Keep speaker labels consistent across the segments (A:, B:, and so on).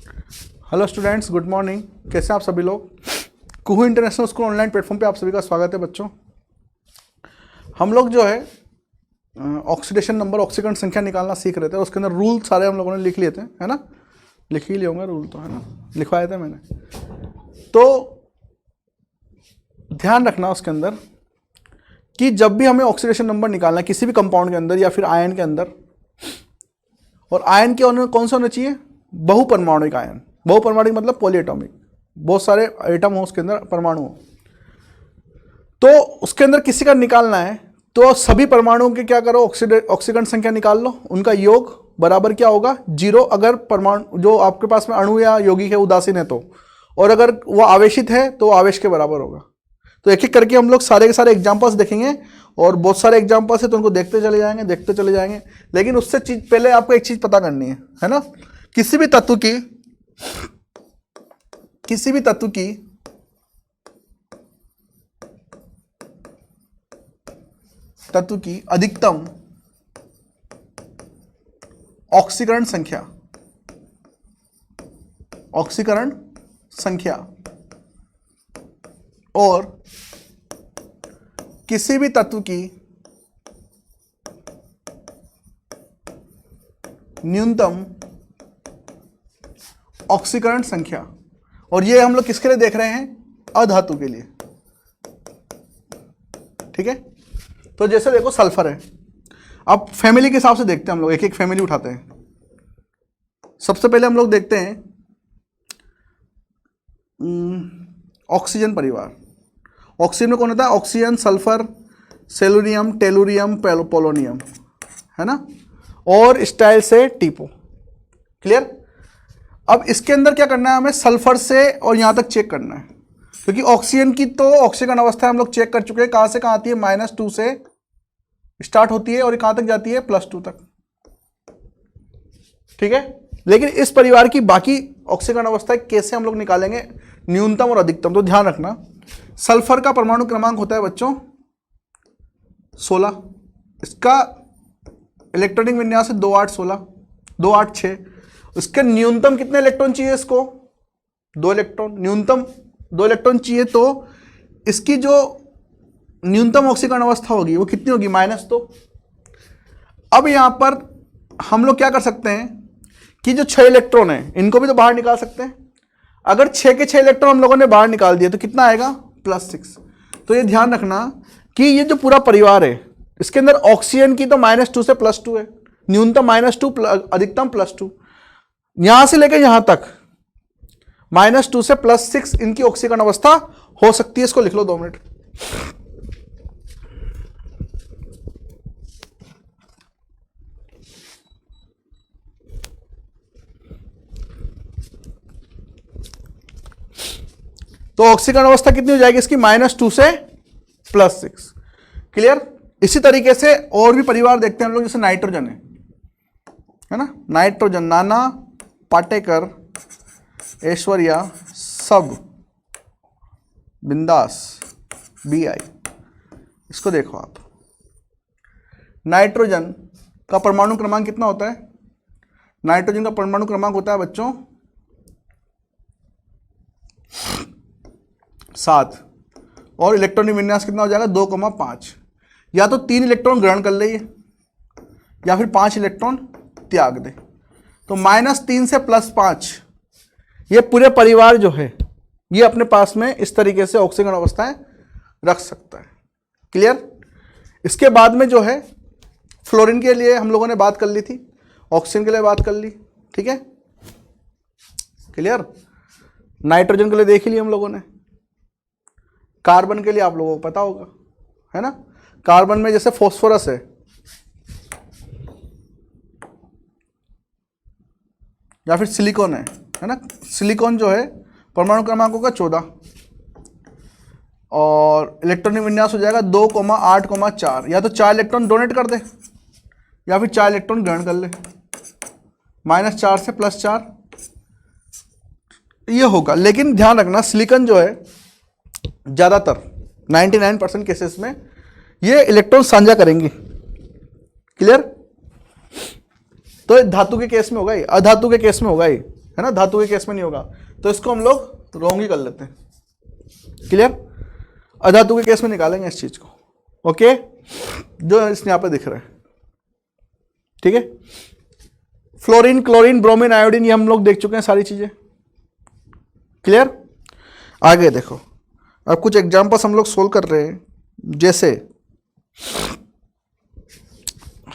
A: Hello students, good morning. कैसे हैं आप सभी लोग? कुहू इंटरनेशनल स्कूल ऑनलाइन प्लेटफॉर्म पे आप सभी का स्वागत है बच्चों। हम लोग जो है ऑक्सीडेशन नंबर, ऑक्सीकरण संख्या निकालना सीख रहे थे। उसके अंदर रूल सारे हम लोगों ने लिख लिए थे, है ना? लिख ही लिए होंगे रूल तो, है ना? लिखवाए थे मैंने। तो ध्यान रखना उसके अंदर कि जब भी हमें ऑक्सीडेशन नंबर निकालना है किसी भी कंपाउंड के अंदर या फिर आयन के अंदर, और आयन के अंदर कौन सा होना चाहिए? बहुपरमाणुक आयन। बहुपरमाणुक मतलब पॉलीएटॉमिक, बहुत सारे एटम हो उसके अंदर, परमाणु हो। तो उसके अंदर किसी का निकालना है तो सभी परमाणुओं के क्या करो, ऑक्सीकरण संख्या निकाल लो। उनका योग बराबर क्या होगा? 0 अगर परमाणु जो आपके पास में अणु या यौगिक है उदासीन है तो, और अगर वो आवेशित है तो आवेश के बराबर होगा। तो एक एक करके हम लोग सारे के सारे एग्जांपल्स देखेंगे, और बहुत सारे एग्जांपल्स है तो उनको देखते चले जाएंगे। लेकिन उससे चीज पहले आपको एक चीज पता करनी है ना? किसी भी तत्व की अधिकतम ऑक्सीकरण संख्या और किसी भी तत्व की न्यूनतम ऑक्सीकरण संख्या, और ये हम लोग किसके लिए देख रहे हैं? अधातु के लिए। ठीक है? तो जैसे देखो सल्फर है। अब फैमिली के हिसाब से देखते हैं हम लोग, एक एक फैमिली उठाते हैं। सबसे पहले हम लोग देखते हैं ऑक्सीजन परिवार। ऑक्सीजन में कौन होता है? ऑक्सीजन, सल्फर, सेलुरियम, टेलुरियम, पोलोनियम, है ना? और स्टाइल से टीपो। क्लियर? अब इसके अंदर क्या करना है हमें? सल्फर से और यहां तक चेक करना है, क्योंकि ऑक्सीजन की तो ऑक्सीकरण अवस्था हम लोग चेक कर चुके हैं। कहां से कहां आती है? -2 से स्टार्ट होती है और कहां तक जाती है? +2 तक। ठीक है? लेकिन इस परिवार की बाकी ऑक्सीकरण अवस्था कैसे हम लोग निकालेंगे? न्यूनतम और अधिकतम। तो ध्यान रखना, सल्फर का परमाणु क्रमांक होता है बच्चों 16। इसका इलेक्ट्रॉनिक विन्यास है 2816, 286। इसके न्यूनतम कितने इलेक्ट्रॉन चाहिए इसको? 2 इलेक्ट्रॉन। न्यूनतम 2 इलेक्ट्रॉन चाहिए, तो इसकी जो न्यूनतम ऑक्सीकरण अवस्था होगी वो कितनी होगी? -2। अब यहां पर हम लोग क्या कर सकते हैं कि जो 6 इलेक्ट्रॉन है इनको भी तो बाहर निकाल सकते हैं। अगर 6 के 6 इलेक्ट्रॉन हम लोगों ने बाहर निकाल दिए तो कितना आएगा? +6। तो ये ध्यान रखना कि ये जो पूरा परिवार है इसके अंदर ऑक्सीजन की तो -2 से +2 है, न्यूनतम -2, अधिकतम +2। यहां से लेकर यहां तक -2 से +6 इनकी ऑक्सीकरण अवस्था हो सकती है। इसको लिख लो 2 मिनट। तो ऑक्सीकरण अवस्था कितनी हो जाएगी इसकी? -2 से +6। क्लियर? इसी तरीके से और भी परिवार देखते हैं हम लोग, जैसे नाइट्रोजन है ना? नाइट्रोजन, नाना, पाटेकर, ऐश्वर्या, सब, बिंदास, BI। इसको देखो आप, नाइट्रोजन का परमाणु क्रमांक कितना होता है? नाइट्रोजन का परमाणु क्रमांक होता है बच्चों 7, और इलेक्ट्रॉनिक विन्यास कितना हो जाएगा? 2,5। या तो 3 इलेक्ट्रॉन ग्रहण कर ले या फिर 5 इलेक्ट्रॉन त्याग दे। तो -3 से +5, ये पूरे परिवार जो है ये अपने पास में इस तरीके से ऑक्सीकरण अवस्थाएं रख सकता है। क्लियर? इसके बाद में जो है फ्लोरीन के लिए हम लोगों ने बात कर ली थी, ऑक्सीजन के लिए बात कर ली। ठीक है? क्लियर? नाइट्रोजन के लिए देख ली हम लोगों ने। कार्बन के लिए आप लोगों को पता होगा, है ना? कार्बन में जैसे फॉस्फोरस है या फिर सिलिकॉन है ना? सिलिकॉन जो है परमाणु क्रमांक होगा 14, और इलेक्ट्रॉनिक विन्यास हो जाएगा 2,8,4। या तो 4 इलेक्ट्रॉन डोनेट कर दे या फिर 4 इलेक्ट्रॉन ग्रहण कर ले। -4 से +4 ये होगा। लेकिन ध्यान रखना, सिलिकॉन जो है ज्यादातर 99% केसेस में ये इलेक्ट्रॉन साझा करेंगे। क्लियर? तो धातु के केस में होगा ये, अधातु के केस में होगा ये। है ना, धातु के केस में नहीं होगा, तो इसको हम लोग रॉन्ग ही कर लेते हैं। क्लियर? अधातु के केस में निकालेंगे इस चीज को, ओके, जो इस यहाँ पे दिख रहा है, ठीक है। फ्लोरीन, क्लोरीन, ब्रोमीन, आयोडीन, ये हम लोग देख चुके हैं सारी चीजें। क्लियर? आगे देखो, अब कुछ एग्जांपल्स हम लोग सोल्व कर रहे हैं। जैसे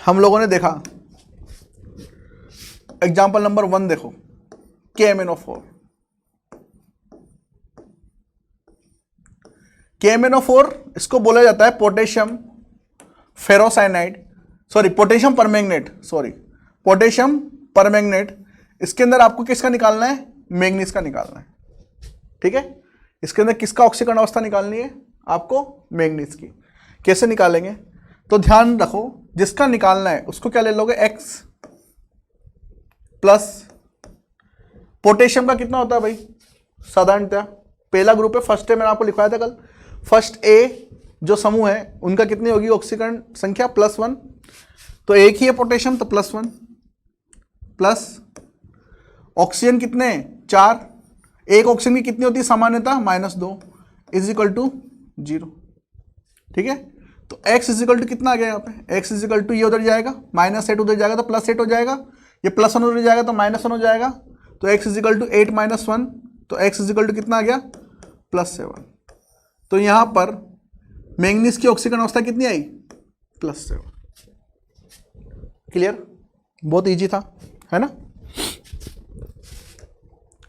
A: हम लोगों ने देखा एग्जांपल नंबर 1 देखो, KMnO4। KMnO4 इसको बोला जाता है potassium ferrocyanide, sorry potassium permanganate, sorry potassium permanganate. इसके अंदर आपको किसका निकालना है? मैंगनीज का निकालना है, ठीक है। इसके अंदर किसका ऑक्सीकरण अवस्था निकालनी है? आपको मैंगनीज की। कैसे निकालेंगे? तो ध्यान रखो, जिसका निकालना है उसको क्या ले लोगे? X प्लस पोटेशियम का कितना होता है भाई? साधारणतः पहला ग्रुप है, फर्स्ट है, मैंने आपको लिखवाया था कल। फर्स्ट ए जो समूह है उनका कितनी होगी ऑक्सीकरण संख्या? +1। तो एक ही है पोटेशियम, तो +1 प्लस ऑक्सीजन कितने? 4। एक ऑक्सीजन की कितनी होती है सामान्यता? -2 इज इक्वल टू 0, ठीक है। तो x इज इक्वल टू कितना आ गया यहाँ पे? x इज इक्वल टू ये उधर जाएगा, -8 उधर जाएगा तो +8 हो जाएगा, ये +1 उधर जाएगा तो -1 हो जाएगा, तो x इज इक्वल टू 8 - 1, तो x इज इक्वल टू कितना आ गया? +7। तो यहाँ पर मैंगनीज की ऑक्सीकरण अवस्था कितनी आई? +7। क्लियर? बहुत इजी था, है ना।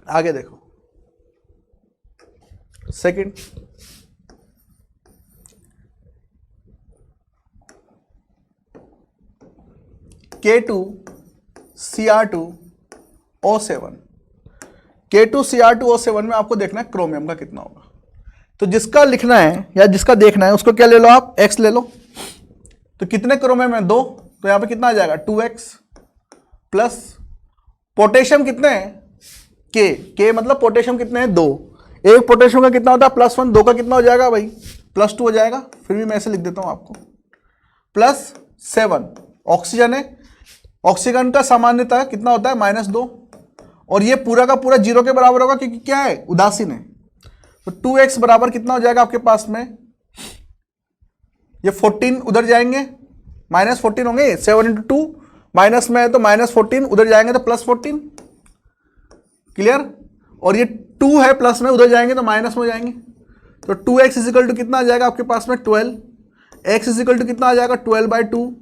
A: आगे देखो, सेकंड, K2Cr2O7। K2Cr2O7 में आपको देखना है क्रोमियम का कितना होगा। तो जिसका लिखना है या जिसका देखना है उसको क्या ले लो आप? X ले लो। तो कितने क्रोमियम है? 2, तो यहां पे कितना आ जाएगा? 2x प्लस पोटेशियम कितने हैं? K मतलब पोटेशियम कितने हैं? 2। एक पोटेशियम का कितना होता है? +1। 2 का कितना हो जाएगा भाई? +2 हो जाएगा। फिर भी मैं ऐसे लिख देता हूं आपको, +7। ऑक्सीजन है, ऑक्सीजन का सामान्यता कितना होता है? -2, और ये पूरा का पूरा 0 के बराबर होगा क्योंकि क्या है? उदासीन है। तो 2x बराबर कितना हो जाएगा आपके पास में? ये 14 उधर जाएंगे, -14 होंगे, 7 × 2 माइनस में है तो -14, उधर जाएंगे तो +14। क्लियर? और ये 2 है प्लस में, उधर जाएंगे तो माइनस में हो जाएंगे। तो 2x इज इक्वल टू कितना आ जाएगा आपके पास में? 12। x इज इक्वल टू कितना आ जाएगा? 12/2।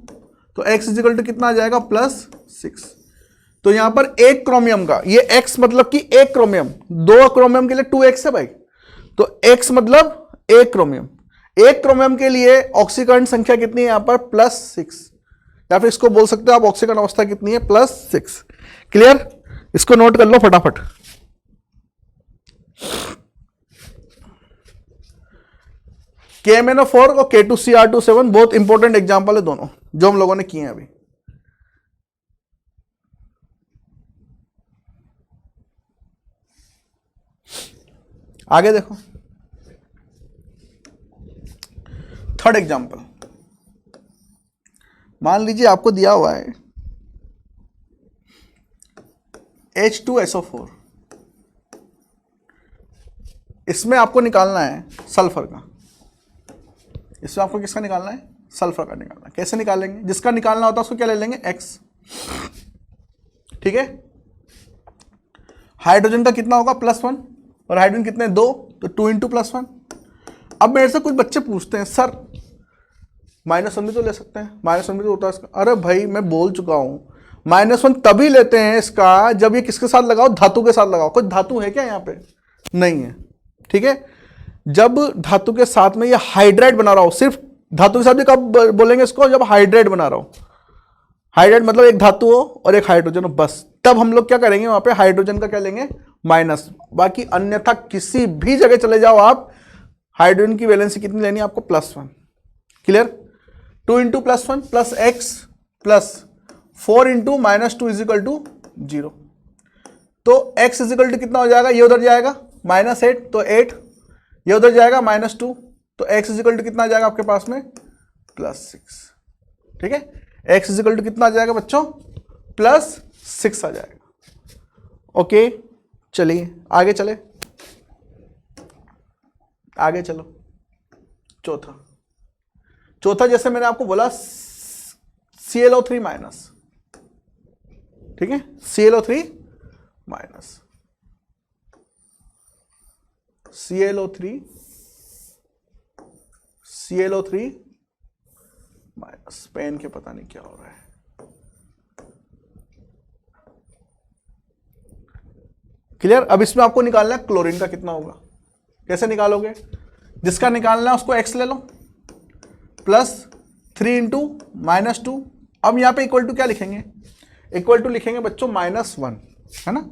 A: तो x इज इक्वल टू कितना आ जाएगा? +6। तो यहां पर एक क्रोमियम का, ये x मतलब कि एक क्रोमियम, 2 क्रोमियम के लिए 2x है भाई, तो x मतलब एक क्रोमियम। एक क्रोमियम के लिए ऑक्सीकरण संख्या कितनी है यहां पर? +6, या फिर इसको बोल सकते हो आप ऑक्सीकरण अवस्था कितनी है? +6। क्लियर? इसको नोट कर लो फटाफट। KMnO4 और K2Cr2O7 बहुत इंपॉर्टेंट एग्जांपल है दोनों, जो हम लोगों ने किए हैं अभी। आगे देखो, थर्ड एग्जांपल। मान लीजिए आपको दिया हुआ है H2SO4, इसमें आपको निकालना है सल्फर का। इसमें आपको किसका निकालना है? सल्फर का निकालना है। कैसे निकालेंगे? जिसका निकालना होता है उसको क्या ले लेंगे? X, ठीक है। हाइड्रोजन का कितना होगा? +1, और हाइड्रोजन कितने? 2, तो 2 × +1। अब मेरे से कुछ बच्चे पूछते हैं, सर -1 भी तो ले सकते हैं, -1 भी तो होता है इसका। अरे भाई मैं बोल चुका हूं, -1 तभी लेते हैं इसका जब ये किसके साथ लगाओ? धातु के साथ लगाओ। कुछ धातु है क्या यहाँ पे? नहीं है, ठीक है। जब धातु के साथ में ये हाइड्राइड बना रहा हो, सिर्फ धातु के साथ भी कब बोलेंगे इसको? जब हाइड्राइड बना रहा हो। हाइड्राइड मतलब एक धातु हो और एक हाइड्रोजन हो, बस तब हम लोग क्या करेंगे? वहां पे हाइड्रोजन का क्या लेंगे? -। बाकी अन्यथा किसी भी जगह चले जाओ आप, हाइड्रोजन की वैलेंसी कितनी लेनी है आपको? +1। Clear? 2 × +1 + x plus 4 × -2 is equal to 0। तो x इज इक्वल टू कितना हो जाएगा? ये उधर जाएगा -8, तो 8, ये उधर जाएगा -2, तो x इज इक्वल टू कितना आ जाएगा आपके पास में? +6। ठीक है, x इज इक्वल टू कितना आ जाएगा बच्चों? +6 आ जाएगा। ओके, चलिए आगे चले, आगे चलो। चौथा जैसे मैंने आपको बोला ClO3 माइनस, ठीक है, ClO3 minus, ClO3 minus, pen के पता नहीं क्या हो रहा है। क्लियर? अब इसमें आपको निकालना है क्लोरीन का कितना होगा। कैसे निकालोगे? जिसका निकालना है उसको x ले लो, प्लस 3 इंटू -2। अब यहां पे इक्वल टू क्या लिखेंगे? इक्वल टू लिखेंगे बच्चों -1, है ना।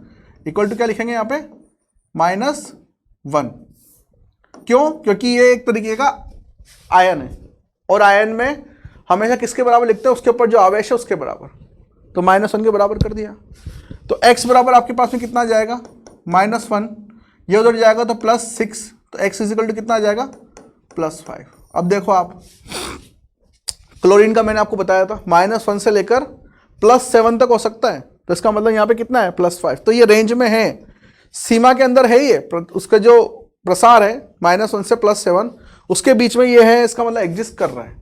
A: इक्वल टू क्या लिखेंगे यहां पे? -1। क्यों? क्योंकि ये एक तरीके का आयन है, और आयन में हमेशा किसके बराबर लिखते हैं? उसके ऊपर जो आवेश है उसके बराबर। तो -1 के बराबर कर दिया। तो x बराबर आपके पास में कितना आ जाएगा? -1। ये उधर जाएगा तो +6, तो x इजिकल टू कितना आ जाएगा? +5। अब देखो आप, क्लोरीन का मैंने आपको बताया था -1 से लेकर +7 तक हो सकता है, तो इसका मतलब यहाँ पे कितना है? +5। तो ये रेंज में है, सीमा के अंदर है ये, उसका जो प्रसार है -1 से +7 उसके बीच में ये है, इसका मतलब एग्जिस्ट कर रहा है।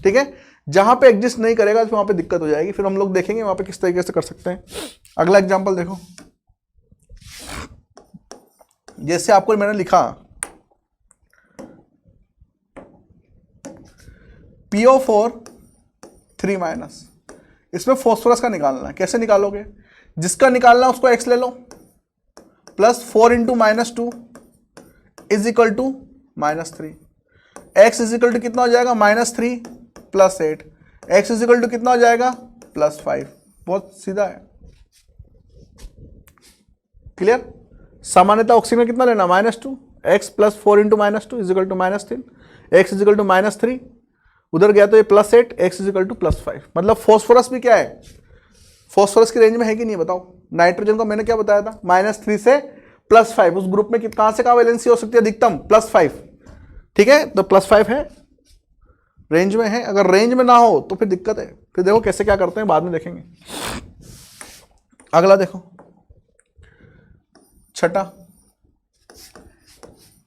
A: ठीक है, जहां पे एग्जिस्ट नहीं करेगा तो वहां पे दिक्कत हो जाएगी, फिर हम लोग देखेंगे वहां पे किस तरीके से कर सकते हैं। अगला एग्जांपल देखो, जैसे आपको मैंने लिखा PO4 3 माइनस, इसमें फॉस्फोरस का निकालना है। कैसे निकालोगे? जिसका निकालना है उसको x ले लो, plus 4 into -2 is equal to -3। x is equal to कितना हो जाएगा? -3 plus 8। x is equal to कितना हो जाएगा? +5। बहुत सीधा है। क्लियर? सामान्यतः ऑक्सीजन में कितना लेना? -2। x plus 4 into -2 is equal to -3। x is equal to -3, उधर गया तो ये +8, x इज इक्वल टू +5। मतलब फॉस्फोरस भी क्या है? फॉस्फोरस की रेंज में है कि नहीं बताओ? नाइट्रोजन को मैंने क्या बताया था? -3 से +5। उस ग्रुप में कहां से कहां वैलेंसी हो सकती है अधिकतम? +5। ठीक है, तो +5 है, रेंज में है। अगर रेंज में ना हो तो फिर दिक्कत है। फिर देखो कैसे क्या करते हैं, बाद में देखेंगे। अगला देखो, छठा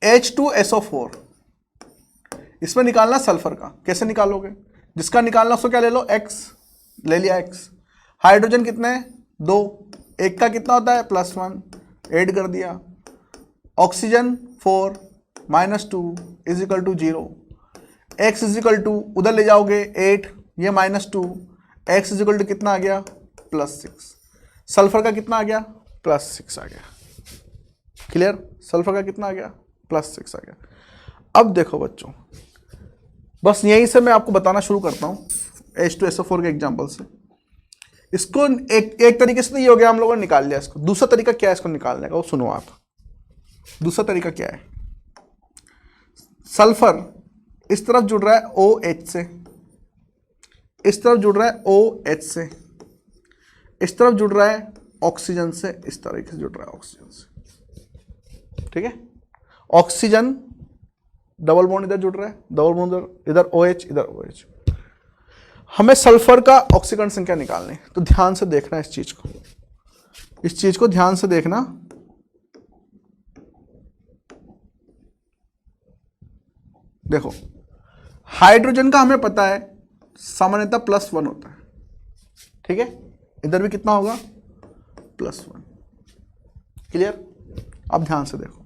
A: H2SO4, इसमें निकालना सल्फर का। कैसे निकालोगे? जिसका निकालना उसको क्या ले लो? x ले लिया, x। हाइड्रोजन कितने हैं? 2, एक का कितना होता है? +1, ऐड कर दिया। Oxygen 4 -2 is equal to 0। x is equal to, उधर ले जाओगे 8, ये -2, x इज इक्वल टू कितना आ गया? +6। सल्फर का कितना आ गया? +6 आ गया। क्लियर? सल्फर का कितना आ गया? +6 आ गया। अब देखो बच्चों, बस यहीं से मैं आपको बताना शुरू करता हूं H2SO4 के एग्जांपल से। इसको एक तरीके से तो ये हो गया, हम लोगों ने निकाल लिया इसको। दूसरा तरीका क्या है इसको निकालने का, वो सुनो आप। दूसरा तरीका क्या है? सल्फर इस तरफ जुड़ रहा है OH से, इस तरफ जुड़ रहा है OH से, इस तरफ जुड़ रहा है ऑक्सीजन से, इस तरीके से जुड़ रहा है ऑक्सीजन से। ठीक है, ऑक्सीजन डबल बॉन्ड इधर जुड़ रहा है, डबल बॉन्ड इधर OH, इधर OH। हमें सल्फर का ऑक्सीकरण संख्या निकालनी है, तो ध्यान से देखना इस चीज को, इस चीज को ध्यान से देखना। देखो, हाइड्रोजन का हमें पता है सामान्यतः +1 होता है। ठीक है, इधर भी कितना होगा? +1। क्लियर? अब ध्यान से देखो,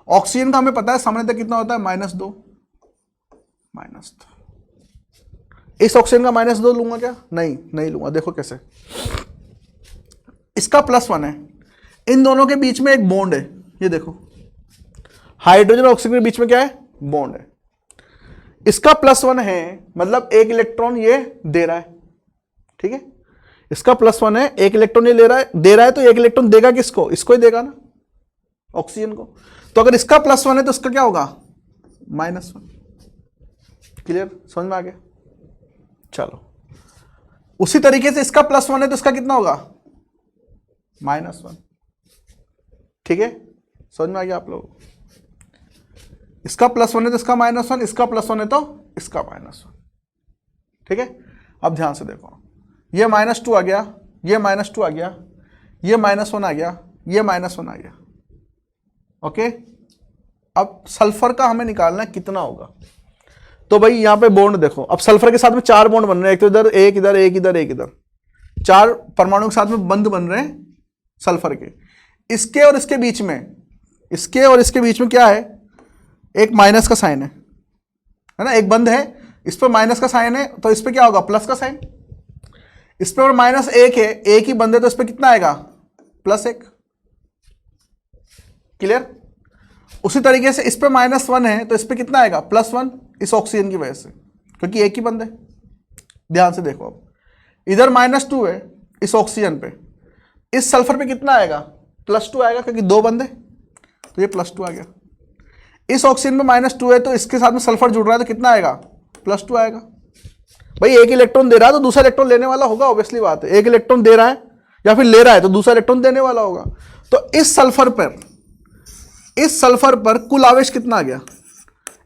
A: ऑक्सीजन का हमें पता है सामान्यतः कितना होता है? -2। इस ऑक्सीजन का -2 लूंगा क्या? नहीं लूंगा। देखो कैसे, इसका +1 है, इन दोनों के बीच में एक बॉन्ड है। ये देखो, हाइड्रोजन और ऑक्सीजन के बीच में क्या है? बॉन्ड है। इसका +1 है, मतलब एक इलेक्ट्रॉन ये दे रहा है। ठीक है, इसका +1 है, एक इलेक्ट्रॉन ये दे रहा है, तो एक इलेक्ट्रॉन देगा किसको? इसको ही देगा ना, ऑक्सीजन को। तो अगर इसका +1 है तो इसका क्या होगा? -1। क्लियर? समझ में आ गया? चलो, उसी तरीके से इसका +1 है तो इसका कितना होगा? -1। ठीक है, समझ में आ गया आप लोग? इसका +1 है तो इसका -1, इसका +1 है तो इसका -1। ठीक है, अब ध्यान से देखो, ये -2 आ गया, ये -2 आ गया, ये -1 आ गया, ये -1 आ गया। ओके, अब सल्फर का हमें निकालना है कितना होगा। तो भाई यहां पे बॉन्ड देखो, अब सल्फर के साथ में 4 बॉन्ड बन रहे हैं, एक तो इधर, एक इधर, एक इधर, एक इधर, 4 परमाणु के साथ में बंध बन रहे हैं सल्फर के। इसके और इसके बीच में, इसके और इसके बीच में क्या है, एक माइनस का साइन है ना, एक बंध है, इस पर माइनस का साइन है, तो इस पर क्या होगा, प्लस का साइन। इस पर -1 है, एक ही बंध है, तो इस पर कितना आएगा, +1। क्लियर। उसी तरीके से इस पे -1 है, तो इस पे कितना आएगा, +1, इस ऑक्सीजन की वजह से, क्योंकि एक ही बंद है। ध्यान से देखो, अब इधर -2 है इस ऑक्सीजन पे, इस सल्फर पे कितना आएगा, +2 आएगा, क्योंकि 2 बंद है, तो ये +2 आ गया। इस ऑक्सीजन पे -2 है, तो इसके साथ में सल्फर जुड़ रहा है, तो कितना आएगा, +2 आएगा। भाई एक इलेक्ट्रॉन दे रहा है तो दूसरा इलेक्ट्रॉन लेने वाला होगा, ऑब्वियसली बात है। एक इलेक्ट्रॉन दे रहा है या फिर ले रहा है, तो दूसरा इलेक्ट्रॉन देने वाला होगा। तो इस सल्फर पर कुल आवेश कितना आ गया,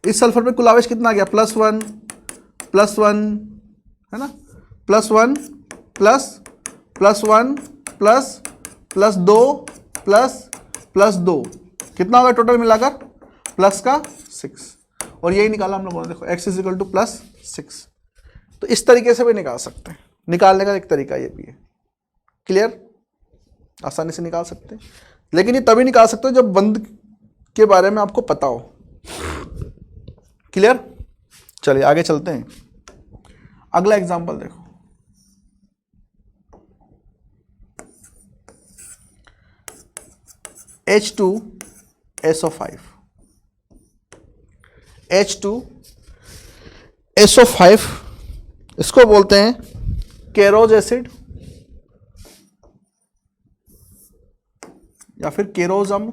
A: इस सल्फर पर कुल आवेश कितना आ गया, +1 +1 है ना, +1 +1 +2 +2, कितना होगा टोटल मिलाकर, +6। और यही निकाला हम लोगों ने, देखो x = +6। तो इस तरीके से भी निकाल सकते हैं, निकालने का एक तरीका ये भी है। क्लियर, आसानी से निकाल सकते हैं, लेकिन ये तभी निकाल सकते हो जब बंद के बारे में आपको पता हो। क्लियर। चलिए आगे चलते हैं, अगला एग्जांपल देखो। H2SO5, H2SO5 इसको बोलते हैं केरोज एसिड या फिर केरोज अम्ल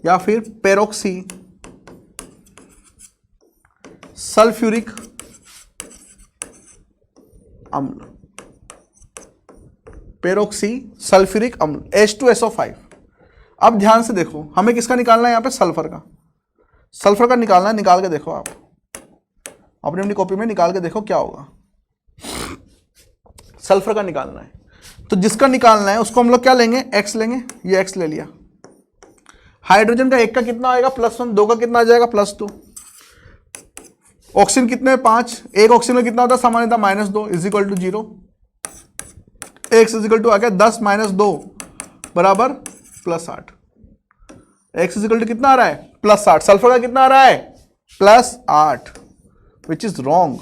A: या फिर पेरोक्सी सल्फ्यूरिक अम्ल, पेरोक्सी सल्फ्यूरिक अम्ल H2SO5। अब ध्यान से देखो, हमें किसका निकालना है, यहां पे सल्फर का, सल्फर का निकालना है। निकाल के देखो, आप अपनी अपनी कॉपी में निकाल के देखो क्या होगा। सल्फर का निकालना है, तो जिसका निकालना है उसको हम लोग क्या लेंगे, x लेंगे, ये x ले लिया। हाइड्रोजन का एक का कितना आएगा, +1, 2 का कितना आ जाएगा, +2। ऑक्सीजन कितने, 5, एक ऑक्सीजन में कितना होता है सामान्यतः, -2 = 0। x = आ गया 10 - 2 बराबर +8। x = कितना आ रहा है, +8। सल्फर का कितना आ रहा है, +8, विच इज रॉन्ग।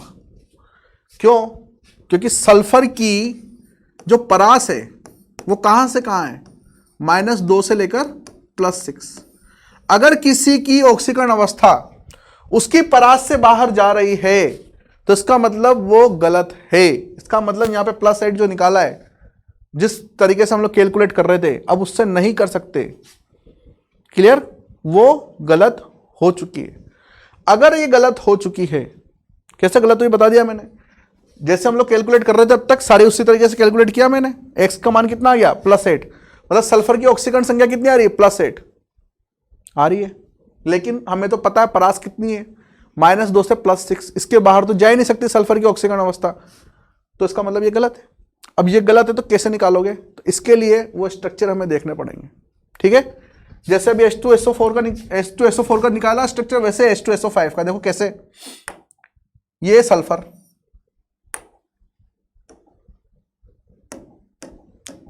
A: क्यों, क्योंकि सल्फर की जो परास है वो कहां से कहां है, -2 से लेकर +6। अगर किसी की ऑक्सीकरण अवस्था उसकी परास से बाहर जा रही है तो इसका मतलब वो गलत है। इसका मतलब यहां पे +8 जो निकाला है, जिस तरीके से हम लोग कैलकुलेट कर रहे थे, अब उससे नहीं कर सकते। क्लियर, वो गलत हो चुकी है। अगर ये गलत हो चुकी है, कैसे गलत हुई बता दिया मैंने। जैसे हम लोग कैलकुलेट कर रहे थे अब तक सारे उसी तरीके से कैलकुलेट किया मैंने। x का मान कितना आ गया, +8, मतलब सल्फर की ऑक्सीकरण संख्या कितनी आ रही है, +8 आ रही है। लेकिन हमें तो पता है परास कितनी है, -2 से +6, इसके बाहर तो जा ही नहीं सकती सल्फर की ऑक्सीकरण अवस्था, तो इसका मतलब ये गलत है। अब ये गलत है तो कैसे निकालोगे, तो इसके लिए वो स्ट्रक्चर हमें देखने पड़ेंगे। ठीक है, जैसे अभी H2SO4 का निकाला स्ट्रक्चर, वैसे H2SO5 का देखो कैसे। ये सल्फर,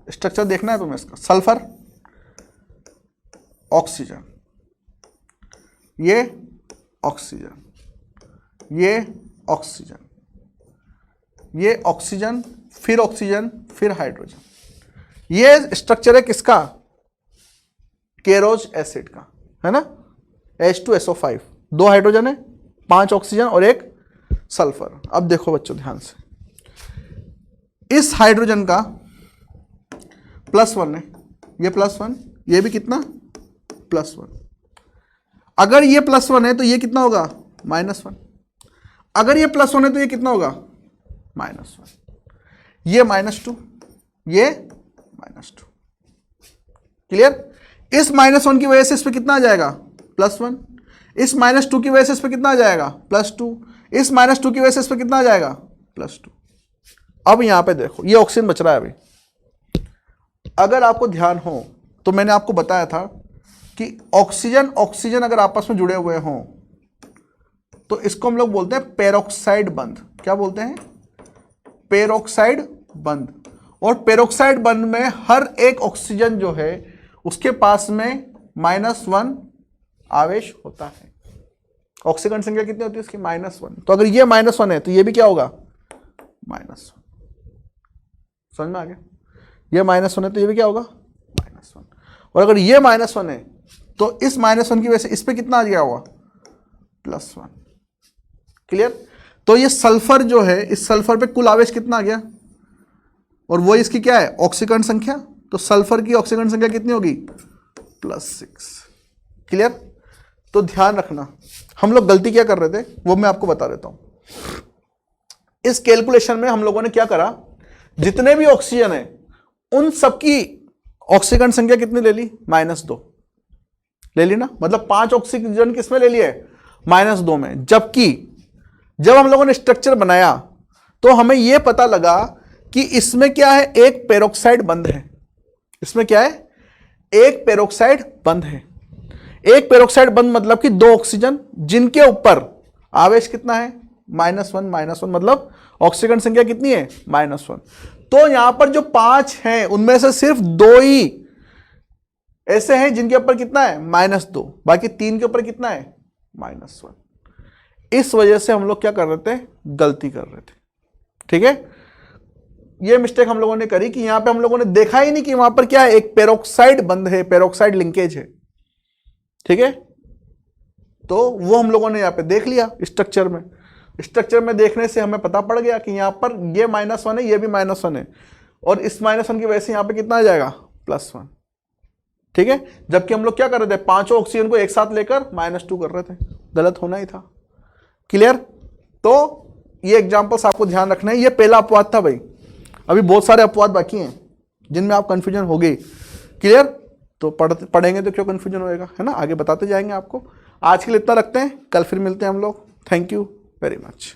A: स्ट्रक्चर देखना है तुम्हें इसका, सल्फर, ऑक्सीजन, ये ऑक्सीजन, ये ऑक्सीजन, ये ऑक्सीजन, फिर ऑक्सीजन, फिर हाइड्रोजन। ये स्ट्रक्चर है किसका, केरोज एसिड का, है ना। H2SO5, 2 हाइड्रोजन है, 5 ऑक्सीजन और 1 सल्फर। अब देखो बच्चों ध्यान से, इस हाइड्रोजन का +1 है, ये +1, ये भी कितना, +1। अगर ये +1 है तो ये कितना होगा, -1। अगर ये +1 है तो ये कितना होगा, -1। ये -2, ये -2। क्लियर। इस -1 की वजह से इस पे कितना आ जाएगा, +1। इस -2 की वजह से इस पे कितना आ जाएगा, +2। इस -2 की वजह से इस पे कितना आ जाएगा, +2। अब यहां पे देखो, ये ऑक्सीजन बच रहा है अभी, अगर आपको ध्यान हो तो मैंने आपको बताया था कि ऑक्सीजन ऑक्सीजन अगर आपस में जुड़े हुए हों तो इसको हम लोग बोलते हैं पेरोक्साइड बंध। क्या बोलते हैं? पेरोक्साइड बंध। और पेरोक्साइड बंध में हर एक ऑक्सीजन जो है उसके पास में -1 आवेश होता है। ऑक्सीजन संख्या कितनी होती है इसकी? -1। तो अगर ये -1 है तो ये भी क्या होगा? -1। समझ में आ गया? ये -1 है तो ये भी क्या होगा? -1। और अगर ये -1 है तो इस -1 की वजह से इस पे कितना आ गया होगा? +1। क्लियर? तो ये सल्फर जो है, इस सल्फर पे कुल आवेश कितना आ गया? और वो इसकी क्या है? ऑक्सीकरण संख्या। तो सल्फर की ऑक्सीकरण संख्या कितनी होगी? +6। क्लियर? तो ध्यान रखना, हम लोग गलती क्या कर रहे थे वो मैं आपको बता देता हूं। इस कैलकुलेशन में हम लोगों ने क्या करा, जितने भी ऑक्सीजन है उन सबकी ऑक्सीकरण संख्या कितनी ले ली? -2 ले ली ना। मतलब 5 ऑक्सीजन किसमें ले लिए? -2 में। जबकि जब हम लोगों ने स्ट्रक्चर बनाया तो हमें यह पता लगा कि इसमें क्या है? एक पेरोक्साइड बंध है। इसमें क्या है? एक पेरोक्साइड बंध है। एक पेरोक्साइड बंध मतलब कि 2 ऑक्सीजन जिनके ऊपर आवेश कितना है? -1 मतलब ऑक्सीजन संख्या कितनी है? -1। तो यहां पर जो 5 हैं उनमें से सिर्फ 2 ही ऐसे हैं जिनके ऊपर कितना है? -2। बाकी 3 के ऊपर कितना है? -1। इस वजह से हम लोग क्या कर रहे थे? गलती कर रहे थे। ठीक है? ये मिस्टेक हम लोगों ने करी कि यहां पे हम लोगों ने देखा ही नहीं कि वहां पर क्या है? एक पेरोक्साइड बंध है, पेरोक्साइड लिंकेज है। ठीक है? तो वो हम लोगों ने यहां पे देख लिया स्ट्रक्चर में। स्ट्रक्चर में देखने से हमें पता पड़ गया कि यहां पर ये -1 है, ये भी -1 है, और इस -1 की वजह से यहां पे कितना आ जाएगा? +1। ठीक है? जबकि हम लोग क्या कर रहे थे? 5 ऑक्सीजन को एक साथ लेकर -2 कर रहे थे। गलत होना ही था। क्लियर? तो ये एग्जांपल्स आपको ध्यान रखना है। ये पहला अपवाद था भाई, अभी बहुत सारे अपवाद बाकी हैं जिनमें आप कंफ्यूजन हो गई। क्लियर? तो पढ़ेंगे तो क्यों कंफ्यूजन होएगा, है ना? आगे बताते जाएंगे आपको। आज के लिए इतना रखते हैं, कल फिर मिलते हैं हम लोग। Thank you very much.